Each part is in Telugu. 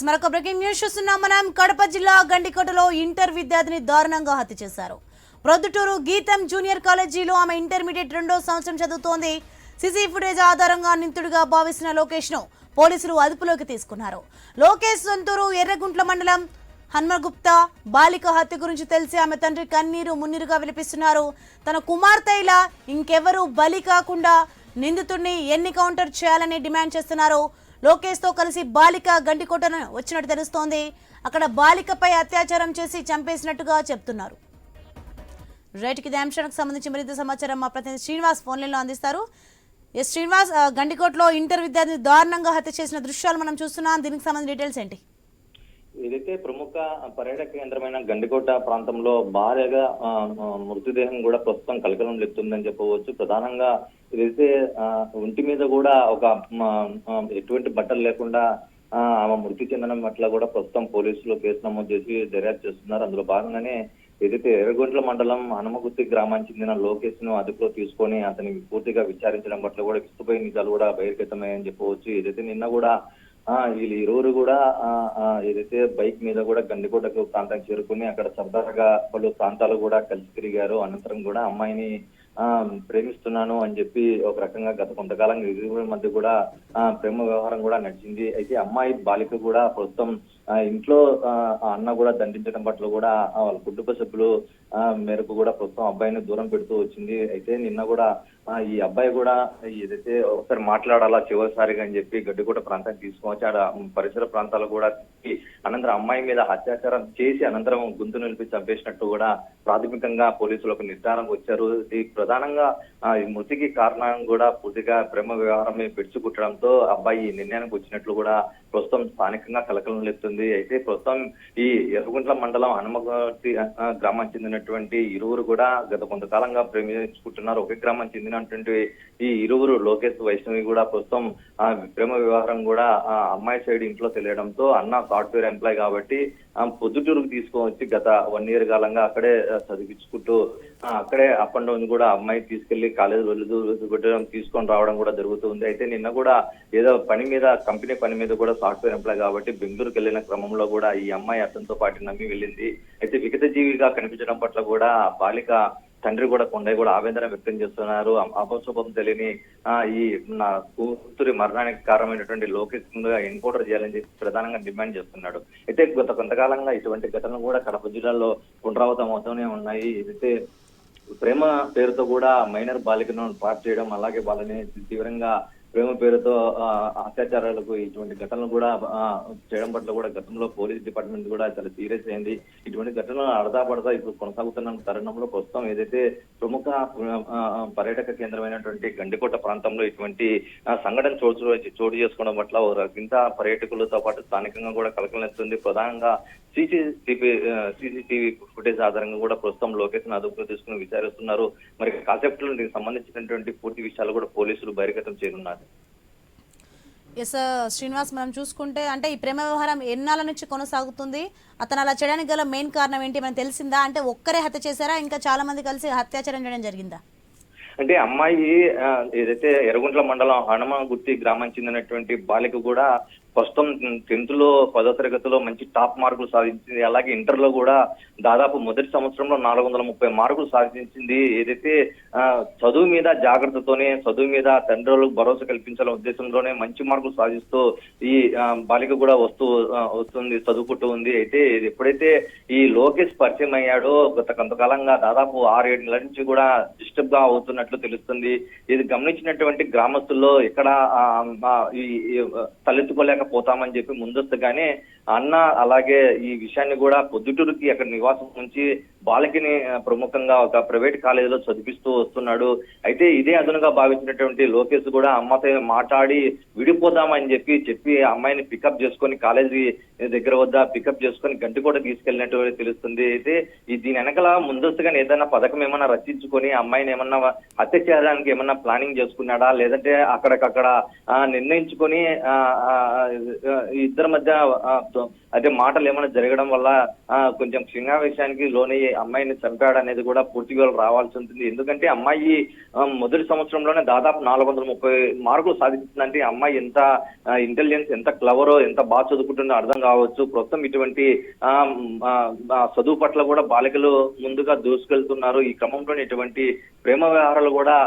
మరొక బ్రేకింగ్ న్యూస్ చూస్తున్నాం మనం. కడప జిల్లా గండికోటలో ఇంటర్ విద్యార్థిని దారుణంగా హత్య చేశారు. ప్రొద్దుటూరు గీతం జూనియర్ కాలేజీలో ఆమె ఇంటర్మీడియట్ 2వ సంవత్సరం చదువుతోంది. సీసీ ఫుటేజ్ ఆధారంగా నిందితుడిగా భావిస్తున్న లోకేష్ ను పోలీసులు అదుపులోకి తీసుకున్నారు. లోకేష్ సొంతూరు ఎర్రగుంట్ల మండలం హన్మగుప్తా. బాలిక హత్య గురించి తెలిసి ఆమె తండ్రి కన్నీరు మున్నీరుగా విలిపిస్తున్నారు. తన కుమార్తె ఇలా ఇంకెవరూ బలి కాకుండా నిందితుడిని ఎన్కౌంటర్ చేయాలని డిమాండ్ చేస్తున్నారు. లోకేష్ తో కలిసి బాలిక గండికోటను వచ్చినట్టు తెలుస్తోంది. అక్కడ బాలికపై అత్యాచారం చేసి చంపేసినట్టుగా చెప్తున్నారు. రైట్, ఇదే అంశానికి సంబంధించి మరింత సమాచారం మా ప్రతినిధి శ్రీనివాస్ ఫోన్ లైన్ లో అందిస్తారు. శ్రీనివాస్, గండికోటలో ఇంటర్ విద్యార్థిని దారుణంగా హత్య చేసిన దృశ్యాలు మనం చూస్తున్నాం. దీనికి సంబంధించిన డీటెయిల్స్ ఏంటి? ఏదైతే ప్రముఖ పర్యాటక కేంద్రమైన గండికోట ప్రాంతంలో భార్యగా మృతదేహం కూడా ప్రస్తుతం కలకలం లేపుతుందని చెప్పవచ్చు. ప్రధానంగా ఏదైతే ఒంటి మీద కూడా ఒక ఎటువంటి బట్టలు లేకుండా ఆమె మృతి చెందడం పట్ల కూడా ప్రస్తుతం పోలీసులు కేసు నమోదు చేసి దర్యాప్తు చేస్తున్నారు. అందులో భాగంగానే ఏదైతే ఎర్రగొంట్ల మండలం హనుమగుత్తి గ్రామానికి చెందిన లోకేష్ ను అదుపులో తీసుకొని అతనికి పూర్తిగా విచారించడం పట్ల కూడా విస్తుపోయి నిజాలు కూడా బహిర్గతమయ్యని చెప్పవచ్చు. ఏదైతే నిన్న కూడా వీళ్ళు ఇరువురు కూడా ఏదైతే బైక్ మీద కూడా గండికోటకు ప్రాంతానికి చేరుకుని అక్కడ సరదాగా పలు ప్రాంతాలు కూడా కలిసి తిరిగారు. అనంతరం కూడా అమ్మాయిని ప్రేమిస్తున్నాను అని చెప్పి ఒక రకంగా గత కొంతకాలంగా ఇరువురి మధ్య కూడా ప్రేమ వ్యవహారం కూడా నడిచింది. అయితే అమ్మాయి బాలిక కూడా ప్రస్తుతం ఇంట్లో అన్న కూడా దండించడం పట్ల కూడా వాళ్ళ కుటుంబ సభ్యులు మేరకు కూడా ప్రస్తుతం అబ్బాయిని దూరం పెడుతూ వచ్చింది. అయితే నిన్న కూడా ఈ అబ్బాయి కూడా ఏదైతే ఒకసారి మాట్లాడాలా చివరిసారిగా అని చెప్పి గడ్డికోట ప్రాంతానికి తీసుకువచ్చి ఆడ పరిసర ప్రాంతాలు కూడా అనంతరం అమ్మాయి మీద అత్యాచారం చేసి అనంతరం గొంతు నిలిపి చంపేసినట్టు కూడా ప్రాథమికంగా పోలీసులు ఒక నిర్ధారణకు వచ్చారు. ప్రధానంగా ఈ మృతికి కారణం కూడా పూర్తిగా ప్రేమ వ్యవహారమే పెంచుకుట్టడంతో అబ్బాయి నిర్ణయానికి వచ్చినట్లు కూడా ప్రస్తుతం స్థానికంగా కలకలం లేపుతుంది. అయితే ప్రస్తుతం ఈ ఎర్రగుంట్ల మండలం హనుమగుత్తి గ్రామానికి చెందినటువంటి ఇరువురు కూడా గత కొంతకాలంగా ప్రేమించుకుంటున్నారు. ఒకే గ్రామానికి చెందినటువంటి ఈ ఇరువురు లోకేష్ వైష్ణవి కూడా ప్రస్తుతం ప్రేమ వ్యవహారం కూడా అమ్మాయి సైడ్ ఇంట్లో తెలియడంతో అన్న సాఫ్ట్వేర్ ఎంప్లాయ్ కాబట్టి పొద్దుటూరుకు తీసుకొని గత 1 year కాలంగా అక్కడే చదివించుకుంటూ అక్కడే అప్ అండ్ డౌన్ కూడా అమ్మాయి తీసుకెళ్లి కాలేజ్ వదిలిపెట్టడం తీసుకొని రావడం కూడా జరుగుతుంది. అయితే నిన్న కూడా ఏదో పని మీద కంపెనీ పని మీద కూడా సాఫ్ట్వేర్ ఎంప్లాయ్ కాబట్టి బెంగళూరుకు వెళ్లిన క్రమంలో కూడా ఈ అమ్మాయి అతనితో పాటు నమ్మి వెళ్ళింది. అయితే విగత జీవిగా కనిపించడం పట్ల కూడా బాలిక తండ్రి కూడా కొండయ్య కూడా ఆవేదన వ్యక్తం చేస్తున్నారు. అపశుభం తెలియని ఈ నా కూతురి మరణానికి కారణమైనటువంటి లోకేష్ ఎన్కౌంటర్ చేయాలని చెప్పి ప్రధానంగా డిమాండ్ చేస్తున్నాడు. అయితే గత కొంతకాలంగా ఇటువంటి ఘటనలు కూడా కడప జిల్లాలో పునరావృతం అవుతూనే ఉన్నాయి. ఏదైతే ప్రేమ పేరుతో కూడా మైనర్ బాలికను పాటు చేయడం, అలాగే వాళ్ళని తీవ్రంగా ప్రేమ పేరుతో అత్యాచారాలకు ఇటువంటి ఘటనలు కూడా చేయడం పట్ల కూడా గతంలో పోలీస్ డిపార్ట్మెంట్ కూడా చాలా సీరియస్ అయింది. ఇటువంటి ఘటనలు అడదాపడదా ఇప్పుడు కొనసాగుతున్న తరుణంలో ప్రస్తుతం ఏదైతే ప్రముఖ పర్యాటక కేంద్రమైనటువంటి గండికోట ప్రాంతంలో ఇటువంటి సంఘటన చోటు చేసుకోవడం పట్ల ఇంత పర్యాటకులతో పాటు స్థానికంగా కూడా కలకలెత్తుంది. ప్రధానంగా సీసీటీవీ ఫుటేజ్ ఆధారంగా కూడా ప్రస్తుతం లోకేష్ అదుపులో తీసుకుని విచారిస్తున్నారు. మరి కాన్సెప్ట్ దీనికి సంబంధించినటువంటి పూర్తి విషయాలు కూడా పోలీసులు బహిర్గతం చేయనున్నారు. శ్రీనివాస్, మనం చూసుకుంటే అంటే ఈ ప్రేమ వ్యవహారం ఎన్నాళ్ళ నుంచి కొనసాగుతుంది? అతను అలా చేయడానికి గల మెయిన్ కారణం ఏంటి మనకు తెలిసిందా? అంటే ఒక్కరే హత్య చేశారా, ఇంకా చాలా మంది కలిసి అత్యాచారం చేయడం జరిగిందా? అంటే అమ్మాయి ఏదైతే ఎర్రగుంట్ల మండలం హనుమగుత్తి గ్రామానికి చెందినటువంటి బాలిక కూడా ప్రస్తుతం 10th లో 10వ తరగతిలో మంచి టాప్ మార్కులు సాధించింది. అలాగే ఇంటర్ లో కూడా దాదాపు మొదటి సంవత్సరంలో 430 మార్కులు సాధించింది. ఏదైతే చదువు మీద జాగ్రత్తతోనే, చదువు మీద తండ్రులకు భరోసా కల్పించాలనే ఉద్దేశంలోనే మంచి మార్కులు సాధిస్తూ ఈ బాలిక కూడా వస్తుంది, చదువుకుంటూ ఉంది. అయితే ఎప్పుడైతే ఈ లోకేష్ పరిచయం అయ్యాడో గత కొంతకాలంగా దాదాపు 6-7 నెలల నుంచి కూడా డిస్టర్బ్ గా అవుతున్నట్లు తెలుస్తుంది. ఇది గమనించినటువంటి గ్రామస్తుల్లో ఇక్కడ తలెత్తుకోలేకపోతామని చెప్పి ముందస్తుగానే అన్న అలాగే ఈ విషయాన్ని కూడా పొద్దుటూరుకి అక్కడ నివాసం నుంచి బాలికని ప్రముఖంగా ఒక ప్రైవేట్ కాలేజీలో చదివిస్తూ వస్తున్నాడు. అయితే ఇదే అదనుగా భావించినటువంటి లోకేష్ కూడా అమ్మతో మాట్లాడి విడిపోదామని చెప్పి అమ్మాయిని పికప్ చేసుకొని కాలేజీ దగ్గర వద్ద పికప్ చేసుకొని గంటికోట తీసుకెళ్లినట్టు తెలుస్తుంది. అయితే దీని వెనకాల ముందస్తుగా ఏదైనా పథకం ఏమన్నా రచించుకొని అమ్మాయిని ఏమన్నా హత్య చేయడానికి ఏమన్నా ప్లానింగ్ చేసుకున్నాడా, లేదంటే అక్కడికక్కడ నిర్ణయించుకొని ఇద్దరి మధ్య అదే మాటలు ఏమైనా జరగడం వల్ల కొంచెం క్షింగావేశానికి లోనయ్యే అమ్మాయిని చంపాడు అనేది కూడా పూర్తిగా రావాల్సి ఉంటుంది. ఎందుకంటే అమ్మాయి మొదటి సంవత్సరంలోనే దాదాపు 430 మార్కులు సాధించిందంటే అమ్మాయి ఎంత ఇంటెలిజెన్స్, ఎంత క్లవరో, ఎంత బాగా చదువుకుంటుందో అర్థం కావచ్చు. ప్రస్తుతం ఇటువంటి చదువు పట్ల కూడా బాలికలు ముందుగా దూసుకెళ్తున్నారు. ఈ క్రమంలోనే ఇటువంటి ప్రేమ వ్యవహారాలు కూడా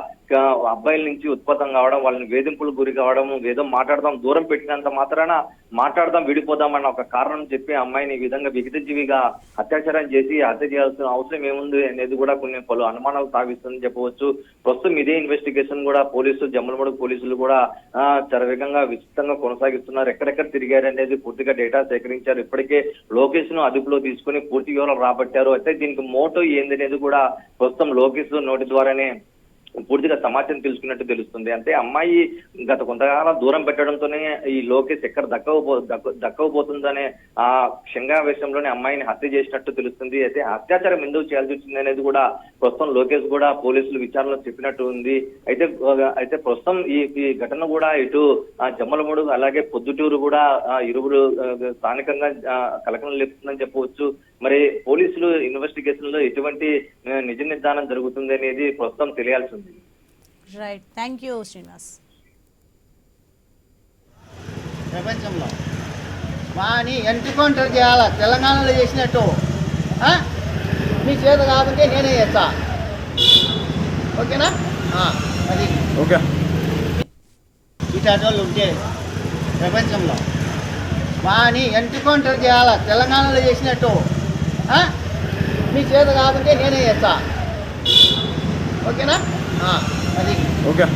అబ్బాయిల నుంచి ఉత్పత్తం కావడం, వాళ్ళని వేధింపులకు గురి కావడం, ఏదో మాట్లాడదాం దూరం పెట్టినంత మాత్రాన మాట్లాడదాం విడిపోదాం అన్న ఒక కారణం చెప్పి అమ్మాయిని ఈ విధంగా విగతజీవిగా అత్యాచారం చేసి హత్య చేయాల్సిన అవసరం ఏముంది అనేది కూడా పలు అనుమానాలు సాగిస్తుందని చెప్పవచ్చు. ప్రస్తుతం ఇదే ఇన్వెస్టిగేషన్ కూడా జమ్మలమడుగు పోలీసులు కూడా చరవేగంగా విస్తృతంగా కొనసాగిస్తున్నారు. ఎక్కడెక్కడ తిరిగారు అనేది పూర్తిగా డేటా సేకరించారు. ఇప్పటికే లోకేష్ ను అదుపులో తీసుకుని పూర్తి వివరాలు రాబట్టారు. అయితే దీనికి మోటో ఏందనేది కూడా ప్రస్తుతం లోకేష్ నోటి ద్వారానే పూర్తిగా సమాచారం తెలుసుకున్నట్టు తెలుస్తుంది. అంటే అమ్మాయి గత కొంతకాలం దూరం పెట్టడంతోనే ఈ లోకేష్ ఎక్కడ దక్కవబోతుందనే ఆ క్షంగావేశంలోనే అమ్మాయిని హత్య చేసినట్టు తెలుస్తుంది. అయితే అత్యాచారం ఎందుకు చేయాల్సి వచ్చింది అనేది కూడా ప్రస్తుతం లోకేష్ కూడా పోలీసులు విచారణలో చెప్పినట్టు ఉంది. అయితే ప్రస్తుతం ఈ ఘటన కూడా ఇటు జమ్మలమడుగు అలాగే పొద్దుటూరు కూడా ఇరువురు స్థానికంగా కలకలం లేపుతుందని చెప్పవచ్చు. మరి పోలీసులు ఇన్వెస్టిగేషన్ లో ఎటువంటి నిజ నిర్ధారణ జరుగుతుంది అనేది ప్రస్తుతం తెలియాల్సి ఉంది. Right, thank you Srinivas. ప్రపంచంలో వాని ఎన్కౌంటర్ చేయాలా తెలంగాణలో చేసినట్టు. మీ చేత కాకుంటే నేనే చేస్తా. ఓకేనా? అది ఓకే. ఇటాటోళ్ళు ఉంటే ప్రపంచంలో వాని ఎన్కౌంటర్ చేయాలా తెలంగాణలో చేసినట్టు. మీ చేత కాకుంటే నేనే చేస్తా. ఓకేనా? అది ఓకే.